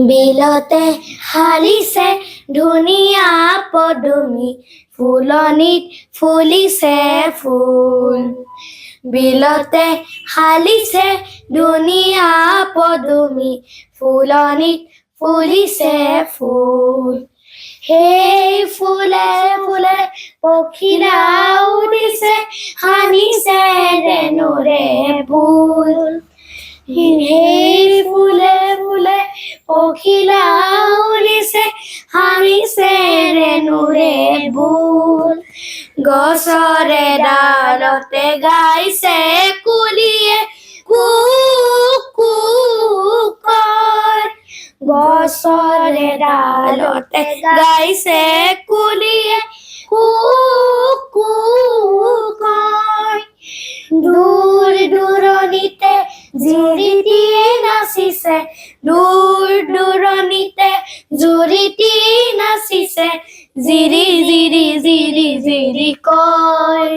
বিলতে হালিছে ধুনীয়া পদুমি ফুলনিত ফুলিছে ফুল বিলতে হালিছে ধুনীয়া পদুমি ফুলনিত ফুলিছে ফুল সেই ফুলে ফুলে পখিলা উৰিছে হানিছে ৰেণুৰে ফুল সেই ফুলে ফুলে পখিলা উৰিছে হানিছে ৰেণুৰে ফুল গছৰে ডালতে গাইছে কুলিয়ে কুক কুক কয় গছৰে ডালতে গাইছে কুলিয়ে কুক কুক কয় দূৰ দূৰণিতে জুৰিটিয়ে নাচিছে দূৰ দূৰণিতে জুৰিটি নাচিছে জিৰি জিৰি জিৰি জিৰি কয়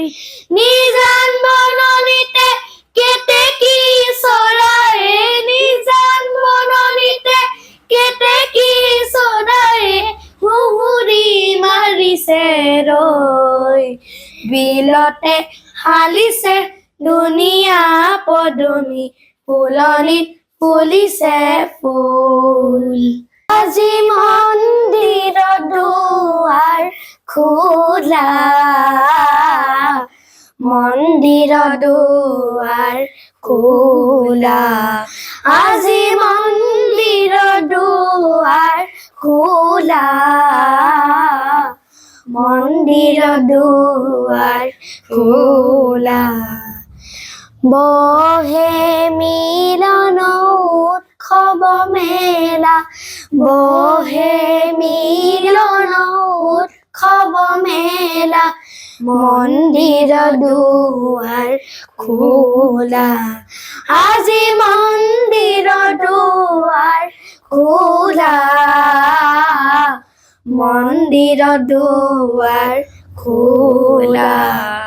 নিজান বননিতে কেতেকী চৰায়ে নিজান বননিতে কেতেকী চৰায়ে হুহুৰি মাৰিছে ৰৈ বিলতে হালিছে ধুনীয়া পদুমি ফুলনিত ফুলিছে ফুল আজি মন্দিৰৰ দুৱাৰ খোলা মন্দিৰৰ দুৱাৰ খোলা আজি মন্দিৰৰ দুৱাৰ খোলা মন্দিৰৰ দুৱাৰ খোলা বহে মিলন উৎসৱ মেলা বহে মিলন উৎসৱ মেলা মন্দিৰৰ দুৱাৰ খোলা আজি মন্দিৰৰ দুৱাৰ খোলা মন্দিৰৰ দুৱাৰ খোলা